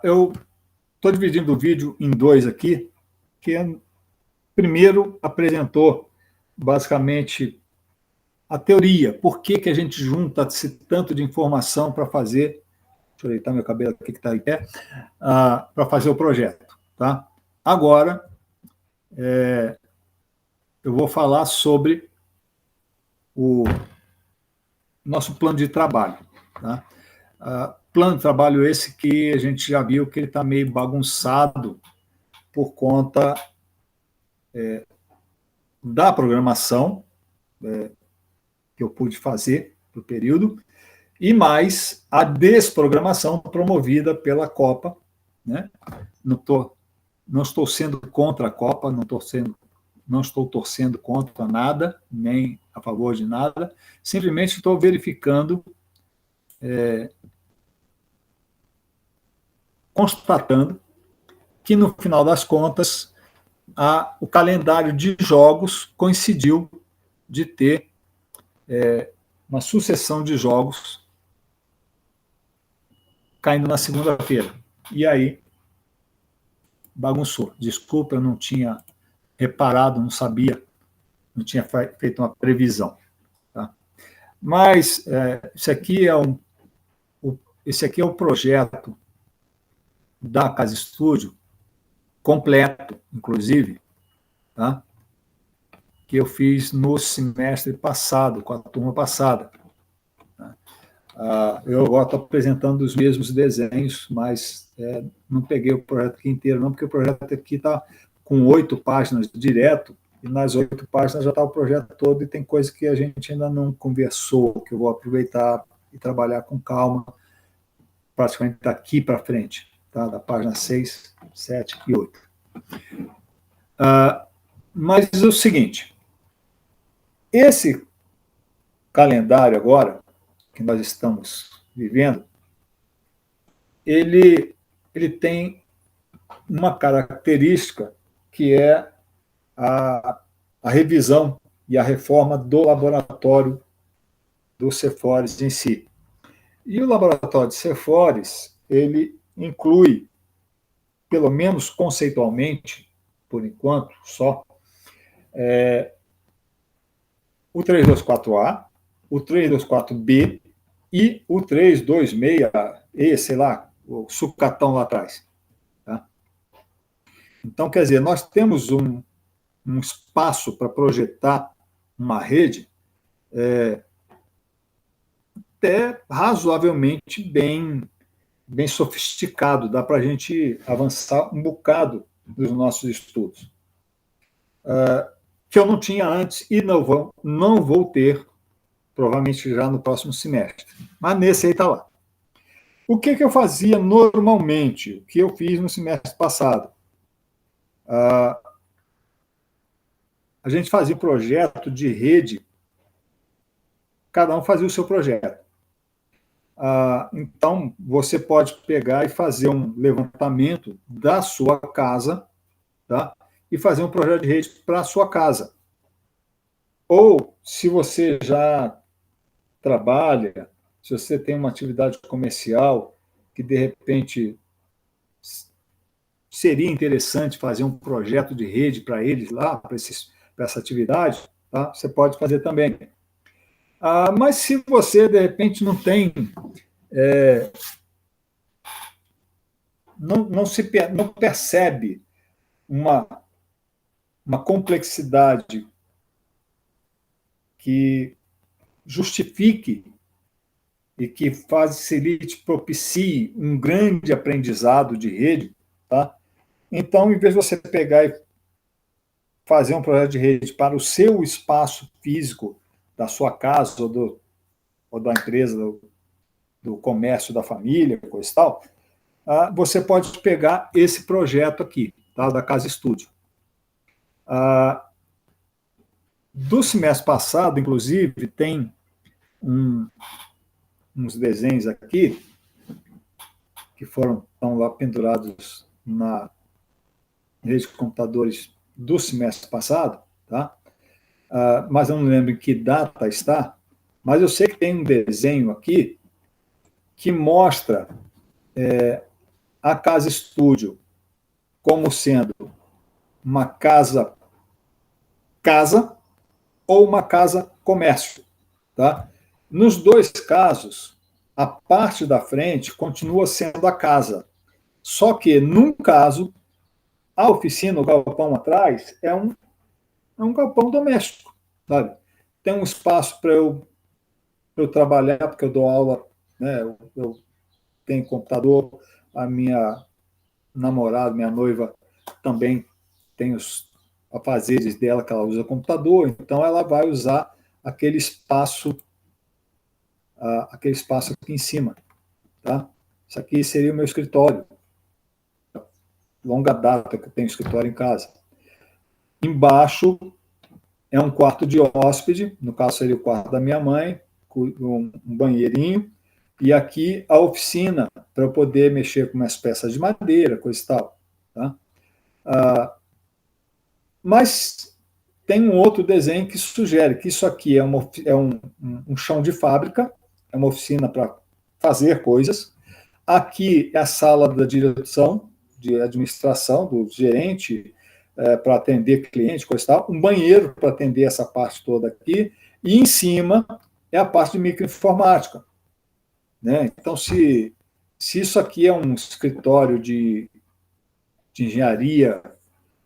Eu estou dividindo o vídeo em dois aqui, que primeiro apresentou basicamente a teoria, por que a gente junta esse tanto de informação para fazer, deixa eu ajeitar meu cabelo aqui que está em pé, para fazer o projeto. Tá? Agora, eu vou falar sobre o nosso plano de trabalho. Tá? Plano de trabalho esse que a gente já viu que ele está meio bagunçado por conta da programação que eu pude fazer para o período, e mais a desprogramação promovida pela Copa. Né? Não estou sendo contra a Copa, não estou torcendo contra nada, nem a favor de nada, simplesmente estou verificando, constatando que, no final das contas, o calendário de jogos coincidiu de ter uma sucessão de jogos caindo na segunda-feira. E aí, bagunçou. Desculpa, eu não tinha reparado, não sabia, não tinha feito uma previsão. Tá? Mas esse aqui é o projeto da Casa Estúdio, completo, inclusive, tá? Que eu fiz no semestre passado, com a turma passada. Eu agora estou apresentando os mesmos desenhos, mas não peguei o projeto aqui inteiro, não, porque o projeto aqui está com 8 páginas direto, e nas 8 páginas já está o projeto todo, e tem coisa que a gente ainda não conversou, que eu vou aproveitar e trabalhar com calma, praticamente daqui para frente, tá? Da página 6, 7 e 8. Mas é o seguinte, esse calendário agora, que nós estamos vivendo, ele tem uma característica que é a revisão e a reforma do laboratório do Cephores em si. E o laboratório de Cephores, ele inclui, pelo menos conceitualmente, por enquanto só, o 324A, o 324B e o 326E, sei lá, o sucatão lá atrás. Tá? Então, quer dizer, nós temos um espaço para projetar uma rede até razoavelmente bem sofisticado, dá para a gente avançar um bocado nos nossos estudos. Que eu não tinha antes e não vou ter, provavelmente já no próximo semestre. Mas nesse aí está lá. O que eu fazia normalmente? O que eu fiz no semestre passado? A gente fazia projeto de rede, cada um fazia o seu projeto. Então, você pode pegar e fazer um levantamento da sua casa, tá? E fazer um projeto de rede para a sua casa. Ou, se você já trabalha, se você tem uma atividade comercial que, de repente, seria interessante fazer um projeto de rede para eles lá, para essa atividade, tá? Você pode fazer também. Mas se você, de repente, não tem... não percebe uma complexidade que justifique e que facilite, propicie um grande aprendizado de rede, tá? Então, em vez de você pegar e fazer um projeto de rede para o seu espaço físico da sua casa ou da empresa, do comércio da família, coisa e tal, você pode pegar esse projeto aqui, tá? Da Casa Estúdio. Do semestre passado, inclusive, tem uns desenhos aqui que estão lá pendurados na rede de computadores do semestre passado, tá? Mas eu não lembro em que data está, mas eu sei que tem um desenho aqui que mostra a casa estúdio como sendo uma casa ou uma casa comércio. Tá? Nos dois casos, a parte da frente continua sendo a casa. Só que, num caso, a oficina, o galpão atrás, é um galpão doméstico. Sabe? Tem um espaço para eu trabalhar, porque eu dou aula, né? Eu tenho computador, a minha namorada, minha noiva, também tem os afazeres dela que ela usa computador, então ela vai usar aquele espaço, aquele espaço aqui em cima, tá? Isso aqui seria o meu escritório. Longa data que eu tenho escritório em casa. Embaixo é um quarto de hóspede, no caso seria o quarto da minha mãe, com um banheirinho, e aqui a oficina, para eu poder mexer com umas peças de madeira, coisa e tal. Tá? Mas tem um outro desenho que sugere que isso aqui é um chão de fábrica, é uma oficina para fazer coisas. Aqui é a sala da direção, de administração, do gerente, para atender cliente, coisa e tal. Um banheiro para atender essa parte toda aqui. E em cima é a parte de microinformática. Né? Então, se isso aqui é um escritório de engenharia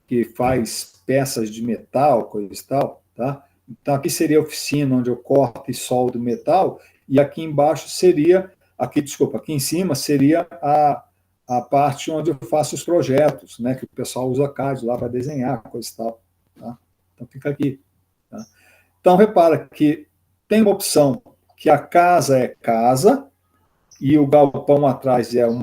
que faz peças de metal, coisa e tal, tá? Então, aqui seria a oficina onde eu corto e soldo metal, e aqui embaixo seria, aqui em cima seria a parte onde eu faço os projetos, né? Que o pessoal usa CAD lá para desenhar, coisa e tal. Tá? Então, fica aqui. Tá? Então, repara que tem uma opção que a casa é casa, e o galpão atrás é um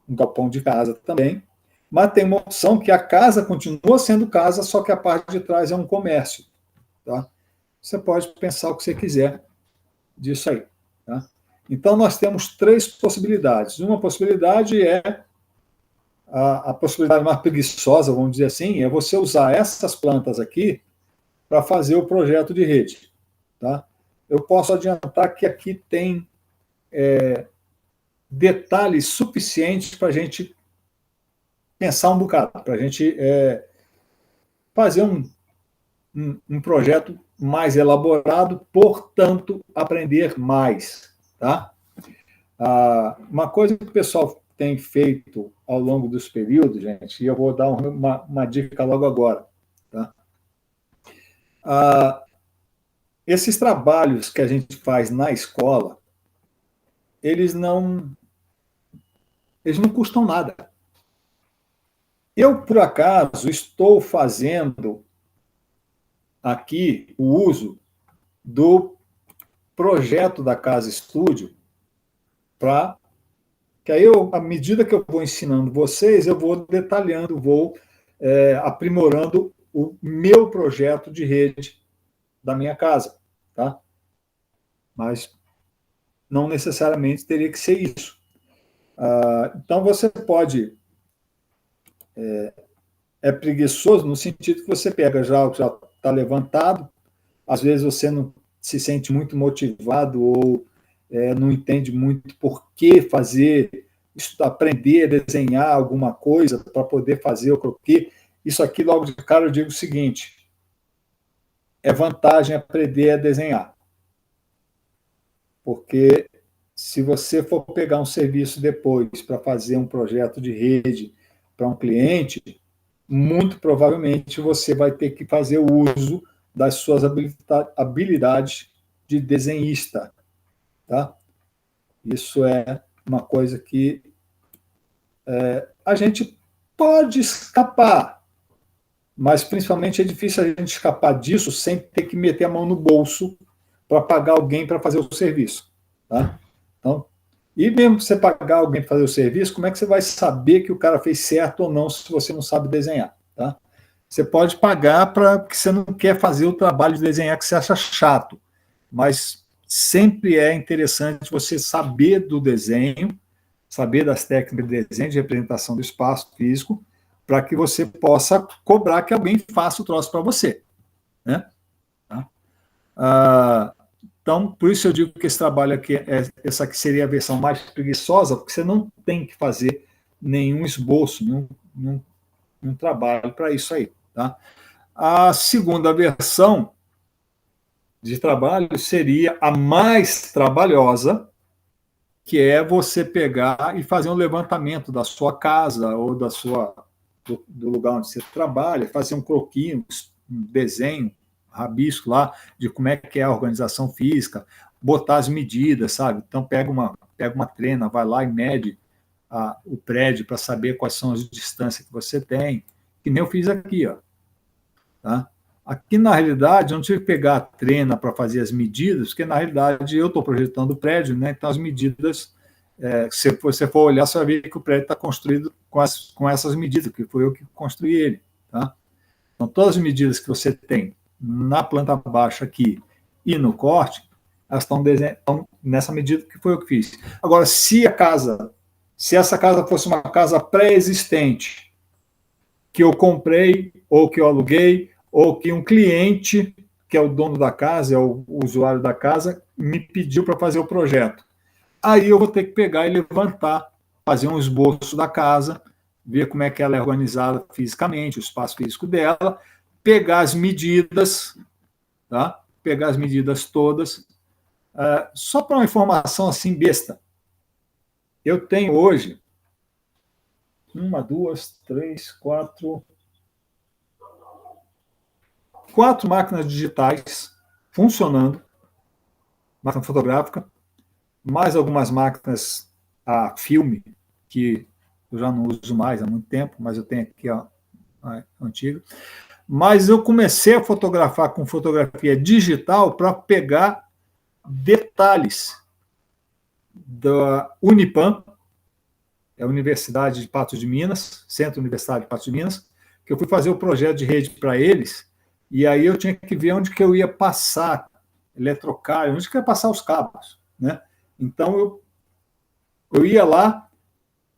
galpão de casa também, mas tem uma opção que a casa continua sendo casa, só que a parte de trás é um comércio. Tá? Você pode pensar o que você quiser disso aí. Tá? Então, nós temos três possibilidades. Uma possibilidade é a possibilidade mais preguiçosa, vamos dizer assim, é você usar essas plantas aqui para fazer o projeto de rede. Tá? Eu posso adiantar que aqui tem detalhes suficientes para a gente pensar um bocado, para a gente fazer um projeto mais elaborado, portanto, aprender mais. Tá? Uma coisa que o pessoal tem feito ao longo dos períodos, gente, e eu vou dar uma dica logo agora. Tá? Esses trabalhos que a gente faz na escola, eles não custam nada. Eu, por acaso, estou fazendo aqui o uso do projeto da Casa Estúdio para que aí à medida que eu vou ensinando vocês, eu vou detalhando, vou aprimorando o meu projeto de rede da minha casa, tá? Mas não necessariamente teria que ser isso. Então você pode preguiçoso no sentido que você pega já está levantado, às vezes você não se sente muito motivado ou não entende muito por que fazer, aprender a desenhar alguma coisa para poder fazer o croquis. Isso aqui, logo de cara, eu digo o seguinte, é vantagem aprender a desenhar. Porque se você for pegar um serviço depois para fazer um projeto de rede para um cliente, muito provavelmente você vai ter que fazer o uso das suas habilidades de desenhista. Tá? Isso é uma coisa que a gente pode escapar, mas principalmente é difícil a gente escapar disso sem ter que meter a mão no bolso para pagar alguém para fazer o serviço. Tá? Então, e mesmo você pagar alguém para fazer o serviço, como é que você vai saber que o cara fez certo ou não se você não sabe desenhar? Tá? Você pode pagar porque você não quer fazer o trabalho de desenhar que você acha chato, mas sempre é interessante você saber do desenho, saber das técnicas de desenho, de representação do espaço físico, para que você possa cobrar que alguém faça o troço para você. Né? Então, por isso eu digo que esse trabalho aqui, essa aqui seria a versão mais preguiçosa, porque você não tem que fazer nenhum esboço, nenhum trabalho para isso aí. Tá? A segunda versão de trabalho seria a mais trabalhosa, que é você pegar e fazer um levantamento da sua casa ou do lugar onde você trabalha, fazer um croquis, um desenho, rabisco lá de como é que é a organização física, botar as medidas, sabe? Então pega uma trena, vai lá e mede o prédio para saber quais são as distâncias que você tem, que nem eu fiz aqui, ó. Tá? Aqui, na realidade, eu não tive que pegar a trena para fazer as medidas, porque, na realidade, eu estou projetando o prédio, né? Então as medidas, se você for olhar, você vai ver que o prédio está construído com essas medidas, que foi eu que construí ele. Tá? Então, todas as medidas que você tem na planta baixa aqui e no corte, elas estão nessa medida que foi eu que fiz. Agora, se essa casa fosse uma casa pré-existente, que eu comprei, ou que eu aluguei, ou que um cliente, que é o dono da casa, é o usuário da casa, me pediu para fazer o projeto. Aí eu vou ter que pegar e levantar, fazer um esboço da casa, ver como é que ela é organizada fisicamente, o espaço físico dela, pegar as medidas, tá? Pegar as medidas todas. Só para uma informação assim besta, eu tenho hoje 4 máquinas digitais funcionando, máquina fotográfica, mais algumas máquinas a filme, que eu já não uso mais há muito tempo, mas eu tenho aqui a antiga. Mas eu comecei a fotografar com fotografia digital para pegar detalhes da Unipam, é a Universidade de Patos de Minas, Centro Universitário de Patos de Minas, que eu fui fazer o projeto de rede para eles, e aí eu tinha que ver onde que eu ia passar eletrocário, onde que eu ia passar os cabos, né? Então eu ia lá,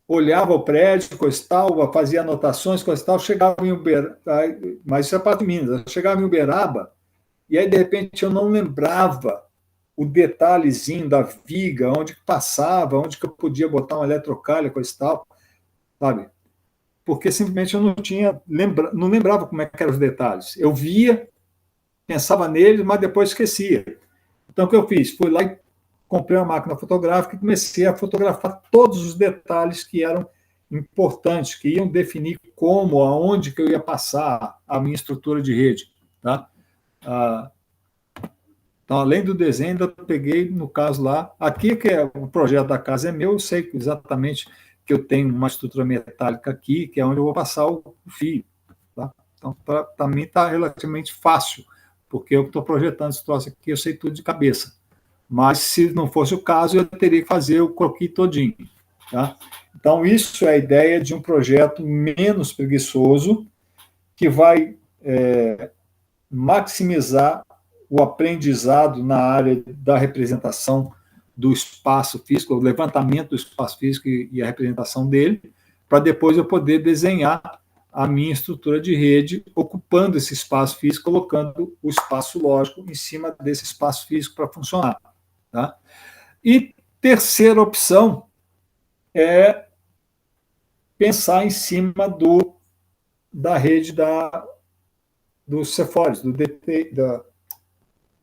olhava o prédio, coisa e tal, fazia anotações, coisa e tal, chegava em Uberaba, mas isso é Patos de Minas, eu chegava em Uberaba, e aí de repente eu não lembrava o detalhezinho da viga, onde que passava, onde que eu podia botar um eletrocalho, coisa e tal, sabe? Porque simplesmente eu não lembrava como é que eram os detalhes. Eu via, pensava neles, mas depois esquecia. Então, o que eu fiz? Fui lá e comprei uma máquina fotográfica e comecei a fotografar todos os detalhes que eram importantes, que iam definir como, aonde que eu ia passar a minha estrutura de rede. Tá? Então, além do desenho, ainda peguei, no caso lá, aqui que o projeto da casa é meu, eu sei exatamente que eu tenho uma estrutura metálica aqui, que é onde eu vou passar o fio. Tá? Então, para mim está relativamente fácil, porque eu estou projetando esse troço aqui, eu sei tudo de cabeça. Mas, se não fosse o caso, eu teria que fazer o croquis todinho. Tá? Então, isso é a ideia de um projeto menos preguiçoso, que vai maximizar o aprendizado na área da representação do espaço físico, o levantamento do espaço físico e a representação dele, para depois eu poder desenhar a minha estrutura de rede, ocupando esse espaço físico, colocando o espaço lógico em cima desse espaço físico para funcionar. Tá? E terceira opção é pensar em cima da rede do Cefores, do DT,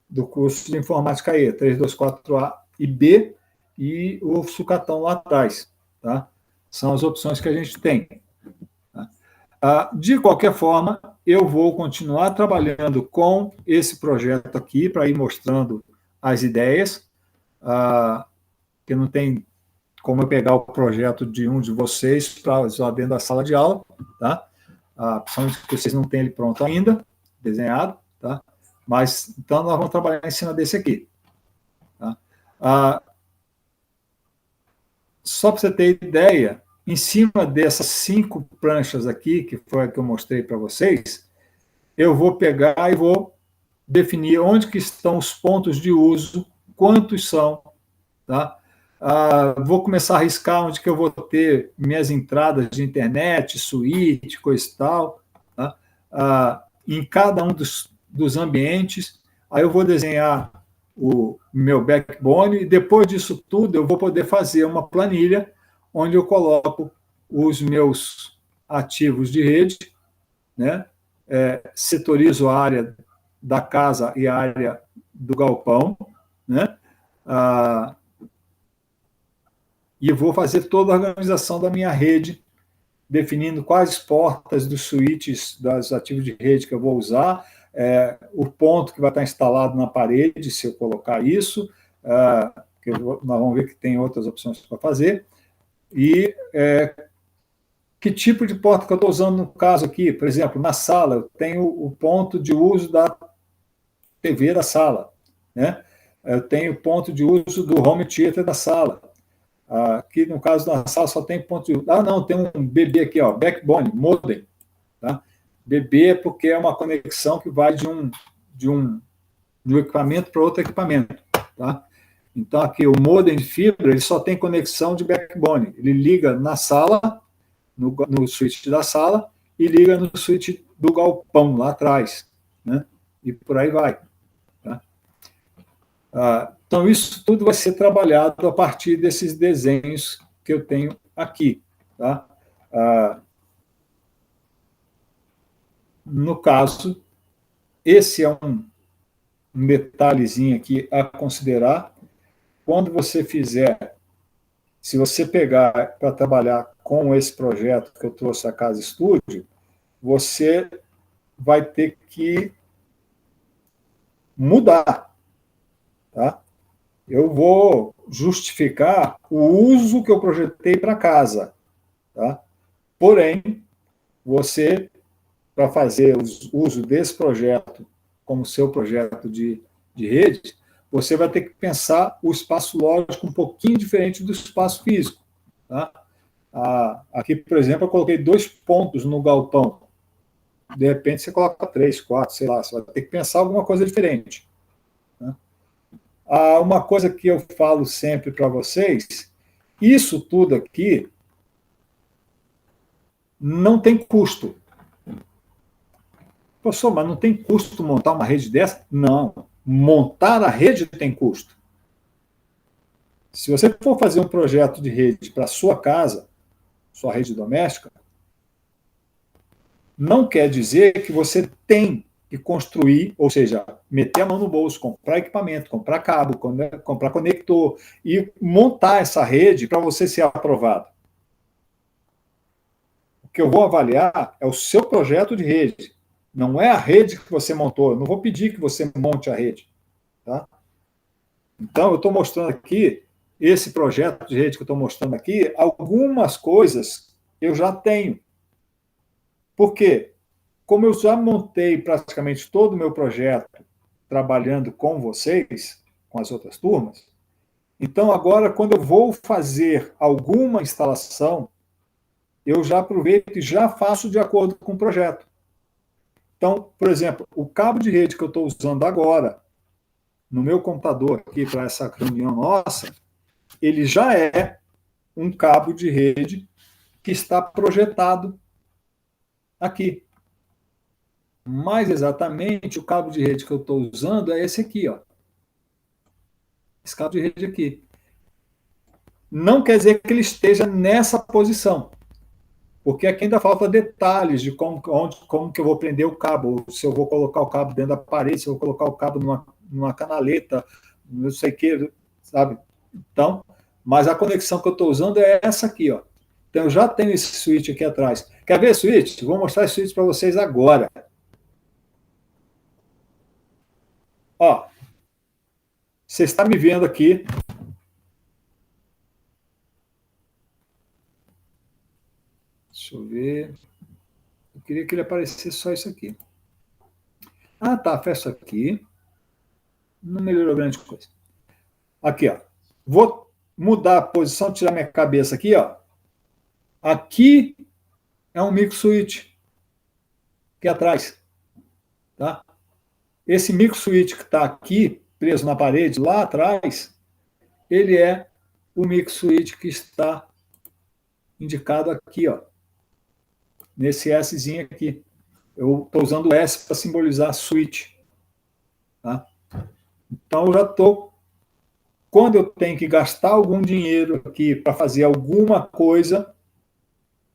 do curso de informática E, 324A e B, e o sucatão lá atrás. Tá? São as opções que a gente tem. Tá? De qualquer forma, eu vou continuar trabalhando com esse projeto aqui, para ir mostrando as ideias, que não tem como eu pegar o projeto de um de vocês para usar dentro da sala de aula, tá? Principalmente que vocês não têm ele pronto ainda, desenhado, tá? Mas, então, nós vamos trabalhar em cima desse aqui. Tá? Só para você ter ideia, em cima dessas 5 pranchas aqui, que foi a que eu mostrei para vocês, eu vou pegar e vou definir onde que estão os pontos de uso, quantos são, tá? Vou começar a riscar onde que eu vou ter minhas entradas de internet, suíte, coisa e tal, tá? Em cada um dos ambientes, aí eu vou desenhar o meu backbone, e depois disso tudo eu vou poder fazer uma planilha onde eu coloco os meus ativos de rede, né? Setorizo a área da casa e a área do galpão, né? E vou fazer toda a organização da minha rede, definindo quais portas dos switches das ativos de rede que eu vou usar, o ponto que vai estar instalado na parede, se eu colocar isso, nós vamos ver que tem outras opções para fazer, e que tipo de porta que eu estou usando no caso aqui. Por exemplo, na sala, eu tenho o ponto de uso da TV da sala, né? Eu tenho ponto de uso do home theater da sala. Aqui, no caso da sala, só tem ponto de uso. Não, tem um BB aqui, ó, backbone, modem. Tá? BB é porque é uma conexão que vai de um equipamento para outro equipamento. Tá? Então, aqui, o modem de fibra, ele só tem conexão de backbone. Ele liga na sala, no switch da sala, e liga no switch do galpão, lá atrás. Né? E por aí vai. Tá? Então, isso tudo vai ser trabalhado a partir desses desenhos que eu tenho aqui. Tá? No caso, esse é um detalhezinho aqui a considerar. Quando você fizer, se você pegar para trabalhar com esse projeto que eu trouxe a Casa Estúdio, você vai ter que mudar. Tá? Eu vou justificar o uso que eu projetei para casa. Tá? Porém, você, para fazer uso desse projeto como seu projeto de rede, você vai ter que pensar o espaço lógico um pouquinho diferente do espaço físico. Tá? Aqui, por exemplo, eu coloquei 2 pontos no galpão. De repente, você coloca 3, 4, sei lá, você vai ter que pensar alguma coisa diferente. Tá? Uma coisa que eu falo sempre para vocês, isso tudo aqui não tem custo. Professor, mas não tem custo montar uma rede dessa? Não. Montar a rede tem custo. Se você for fazer um projeto de rede para a sua casa, sua rede doméstica, não quer dizer que você tem que construir, ou seja, meter a mão no bolso, comprar equipamento, comprar cabo, comprar conector e montar essa rede para você ser aprovado. O que eu vou avaliar é o seu projeto de rede. Não é a rede que você montou. Eu não vou pedir que você monte a rede. Tá? Então, eu estou mostrando aqui, esse projeto de rede que eu estou mostrando aqui, algumas coisas eu já tenho. Por quê? Como eu já montei praticamente todo o meu projeto trabalhando com vocês, com as outras turmas, então agora, quando eu vou fazer alguma instalação, eu já aproveito e já faço de acordo com o projeto. Então, por exemplo, o cabo de rede que eu estou usando agora, no meu computador aqui para essa reunião nossa, ele já é um cabo de rede que está projetado aqui. Mais exatamente, o cabo de rede que eu estou usando é esse aqui, ó. Esse cabo de rede aqui. Não quer dizer que ele esteja nessa posição, porque aqui ainda falta detalhes de como que eu vou prender o cabo, se eu vou colocar o cabo dentro da parede, se eu vou colocar o cabo numa canaleta, não sei o que, sabe? Então, mas a conexão que eu estou usando é essa aqui, ó. Então, eu já tenho esse switch aqui atrás. Quer ver switch? Vou mostrar esse switch para vocês agora. Ó, você está me vendo aqui. Deixa eu ver. Eu queria que ele aparecesse só isso aqui. Tá, fecha aqui. Não melhorou grande coisa. Aqui, ó. Vou mudar a posição, tirar minha cabeça aqui, ó. Aqui é um micro switch. Aqui atrás. Tá? Esse micro switch que está aqui, preso na parede, lá atrás, ele é o micro switch que está indicado aqui, ó. Nesse Szinho aqui. Eu estou usando o S para simbolizar switch. Tá? Então, eu já estou. Quando eu tenho que gastar algum dinheiro aqui para fazer alguma coisa,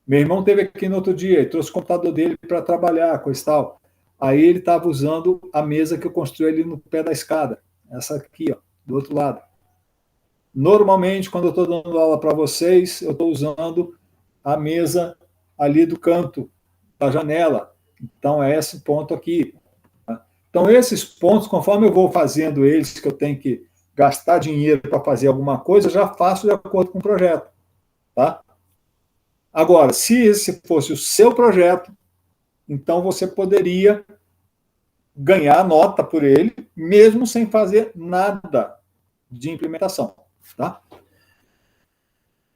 Meu irmão teve aqui no outro dia e trouxe o computador dele para trabalhar, coisa e tal. Aí ele estava usando a mesa que eu construí ali no pé da escada. Essa aqui, ó, do outro lado. Normalmente, quando eu estou dando aula para vocês, eu estou usando a mesa ali do canto da janela. Então, é esse ponto aqui. Tá? Então, esses pontos, conforme eu vou fazendo eles, que eu tenho que gastar dinheiro para fazer alguma coisa, eu já faço de acordo com o projeto. Tá? Agora, se esse fosse o seu projeto, então você poderia ganhar nota por ele, mesmo sem fazer nada de implementação. Tá?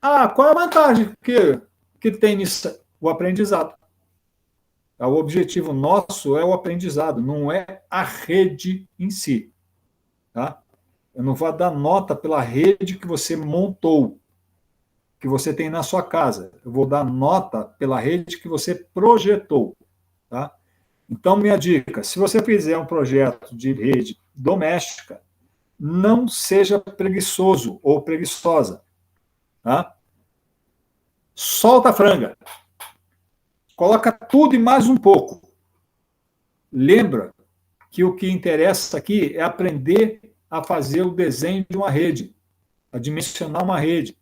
Ah, qual é a vantagem que tem nisso? O aprendizado. O objetivo nosso é o aprendizado, não é a rede em si. Tá? Eu não vou dar nota pela rede que você montou, que você tem na sua casa. Eu vou dar nota pela rede que você projetou. Tá? Então, minha dica, se você fizer um projeto de rede doméstica, não seja preguiçoso ou preguiçosa. Tá? Solta a franga. Coloca tudo e mais um pouco. Lembra que o que interessa aqui é aprender a fazer o desenho de uma rede, a dimensionar uma rede.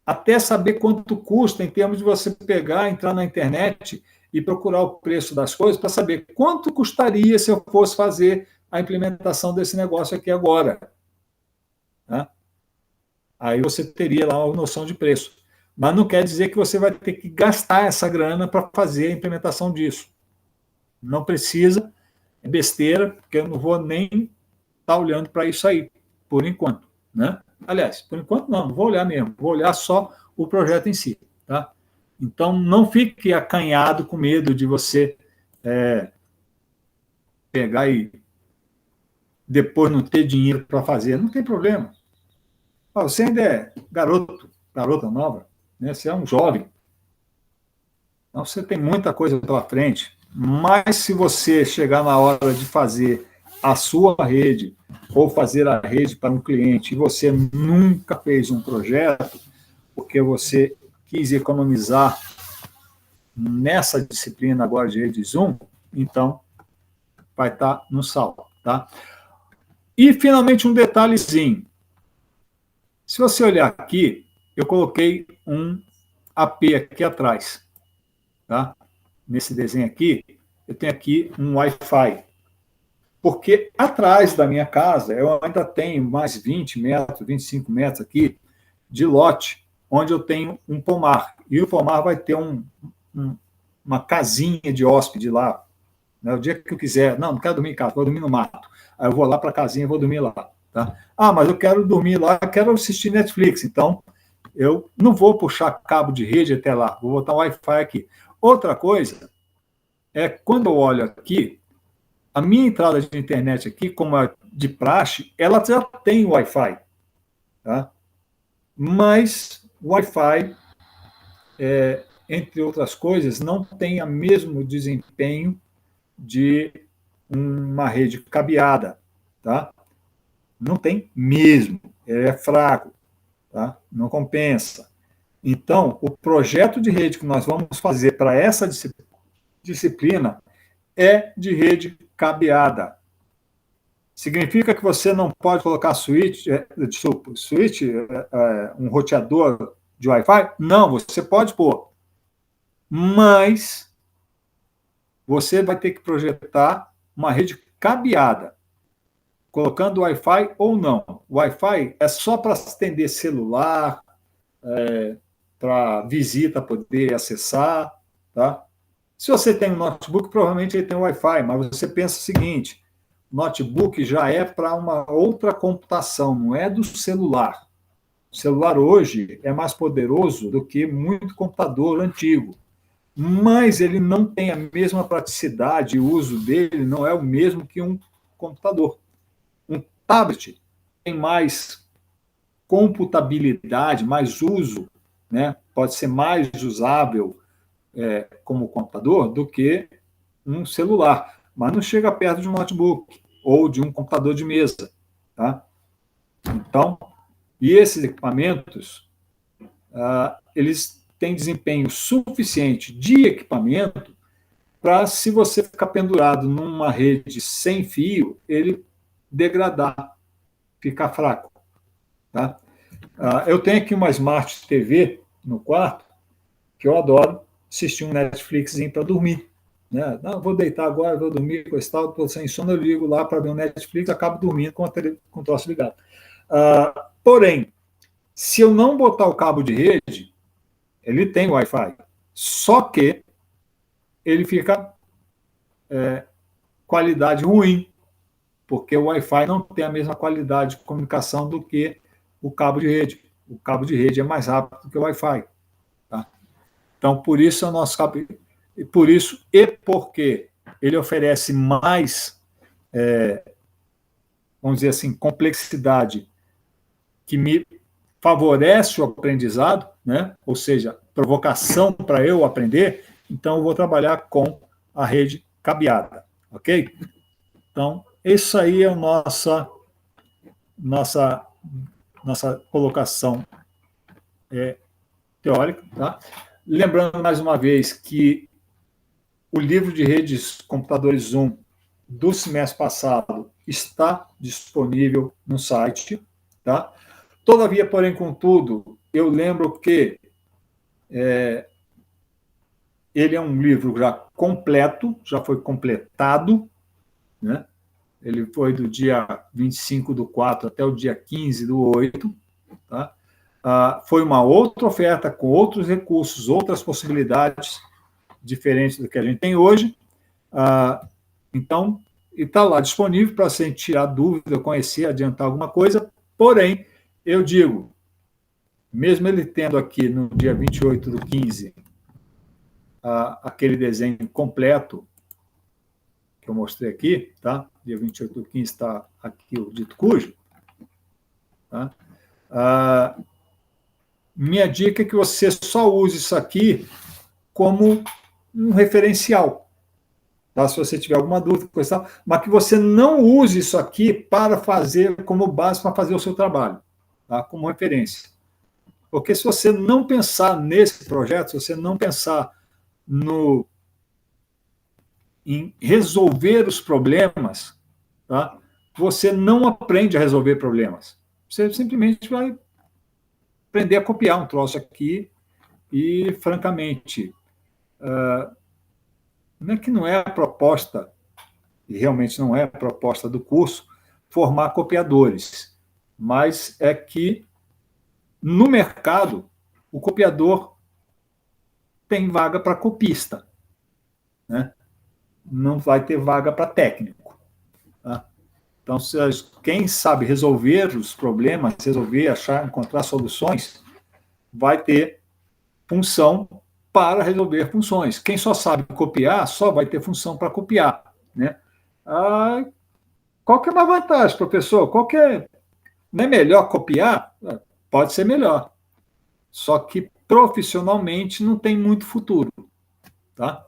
Até saber quanto custa em termos de você pegar, entrar na internet e procurar o preço das coisas para saber quanto custaria se eu fosse fazer a implementação desse negócio aqui agora. Tá? Aí você teria lá uma noção de preço. Mas não quer dizer que você vai ter que gastar essa grana para fazer a implementação disso. Não precisa, é besteira, porque eu não vou nem estar olhando para isso aí, por enquanto. Né? Aliás, por enquanto não vou olhar mesmo, vou olhar só o projeto em si. Tá? Então, não fique acanhado com medo de você pegar e depois não ter dinheiro para fazer. Não tem problema. Você ainda é garota nova, né? Você é um jovem. Então, você tem muita coisa pela frente. Mas se você chegar na hora de fazer a sua rede ou fazer a rede para um cliente e você nunca fez um projeto, porque você quis economizar nessa disciplina agora de rede Zoom, então vai estar no saldo. Tá? E, finalmente, um detalhezinho. Se você olhar aqui, eu coloquei um AP aqui atrás. Tá? Nesse desenho aqui, eu tenho aqui um Wi-Fi. Porque atrás da minha casa, eu ainda tenho mais 20 metros, 25 metros aqui de lote, onde eu tenho um pomar. E o pomar vai ter uma casinha de hóspede lá. Né? O dia que eu quiser, não quero dormir em casa, vou dormir no mato. Aí eu vou lá para a casinha e vou dormir lá. Tá? Ah, mas eu quero dormir lá, quero assistir Netflix. Então, eu não vou puxar cabo de rede até lá, vou botar um Wi-Fi aqui. Outra coisa é, quando eu olho aqui, a minha entrada de internet aqui, como é de praxe, ela já tem Wi-Fi. Tá? Mas o Wi-Fi, entre outras coisas, não tem o mesmo desempenho de uma rede cabeada. Tá? Não tem mesmo. É fraco. Tá? Não compensa. Então, o projeto de rede que nós vamos fazer para essa disciplina é de rede cabeada. Significa que você não pode colocar um roteador de Wi-Fi? Não, você pode pôr. Mas você vai ter que projetar uma rede cabeada, colocando Wi-Fi ou não. O Wi-Fi é só para atender celular, para visita poder acessar. Tá? Se você tem um notebook, provavelmente ele tem Wi-Fi, mas você pensa o seguinte: notebook já é para uma outra computação, não é do celular. O celular hoje é mais poderoso do que muito computador antigo, mas ele não tem a mesma praticidade, o uso dele não é o mesmo que um computador. Um tablet tem mais computabilidade, mais uso, né? Pode ser mais usável como computador do que um celular, mas não chega perto de um notebook ou de um computador de mesa. Tá? Então, e esses equipamentos, eles tem desempenho suficiente de equipamento para, se você ficar pendurado numa rede sem fio, ele degradar, ficar fraco. Tá? Eu tenho aqui uma Smart TV no quarto, que eu adoro assistir um Netflixzinho para dormir. Né? Não, vou deitar agora, vou dormir, com esse tal, estou sem sono, eu ligo lá para ver o Netflix, acabo dormindo com o troço ligado. Porém, se eu não botar o cabo de rede, ele tem Wi-Fi, só que ele fica qualidade ruim, porque o Wi-Fi não tem a mesma qualidade de comunicação do que o cabo de rede. O cabo de rede é mais rápido do que o Wi-Fi. Tá? Então, por isso é o nosso cabo. Por isso e porque ele oferece mais, vamos dizer assim, complexidade que me favorece o aprendizado, né? Ou seja, provocação para eu aprender, então eu vou trabalhar com a rede cabeada, ok? Então, isso aí é a nossa colocação teórica. Tá? Lembrando mais uma vez que o livro de redes computadores 1 do semestre passado está disponível no site. Tá? Todavia, porém, contudo, eu lembro que ele é um livro já completo, já foi completado, né? Ele foi do dia 25/4 até o dia 15/8. Tá? Foi uma outra oferta com outros recursos, outras possibilidades diferentes do que a gente tem hoje. Então, está lá disponível para você tirar dúvida, conhecer, adiantar alguma coisa. Porém, eu digo, mesmo ele tendo aqui no dia 28/15 aquele desenho completo que eu mostrei aqui, tá? Dia 28/15 está aqui o dito cujo. Tá? Minha dica é que você só use isso aqui como um referencial. Tá? Se você tiver alguma dúvida, coisa tal, mas que você não use isso aqui para fazer como base para fazer o seu trabalho, tá? Como referência. Porque se você não pensar nesse projeto, se você não pensar em resolver os problemas, tá? Você não aprende a resolver problemas. Você simplesmente vai aprender a copiar um troço aqui e, francamente, não é que não é a proposta, e realmente não é a proposta do curso, formar copiadores, mas é que, no mercado, o copiador tem vaga para copista, né? Não vai ter vaga para técnico. Tá? Então, quem sabe resolver os problemas, resolver, achar, encontrar soluções, vai ter função para resolver funções. Quem só sabe copiar, só vai ter função para copiar. Né? Qual que é uma vantagem, professor? Não é melhor copiar? Pode ser melhor. Só que profissionalmente não tem muito futuro. Tá?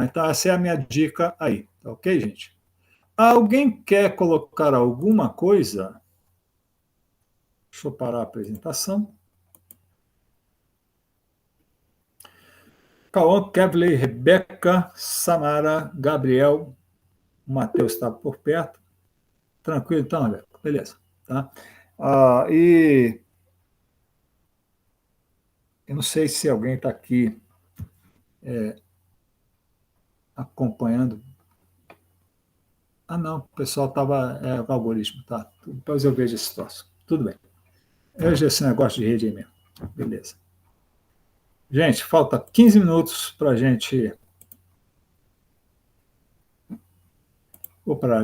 Então, essa é a minha dica aí. Tá ok, gente? Alguém quer colocar alguma coisa? Deixa eu parar a apresentação. Cauã, Kevley, Rebeca, Samara, Gabriel, o Matheus está por perto. Tranquilo, então, Rebeca? Beleza. Tá? E eu não sei se alguém está aqui acompanhando. Não, o pessoal estava com o algoritmo, tá? Depois eu vejo esse troço. Tudo bem. Hoje esse negócio de rede aí mesmo. Beleza. Gente, falta 15 minutos para a gente. Vou parar.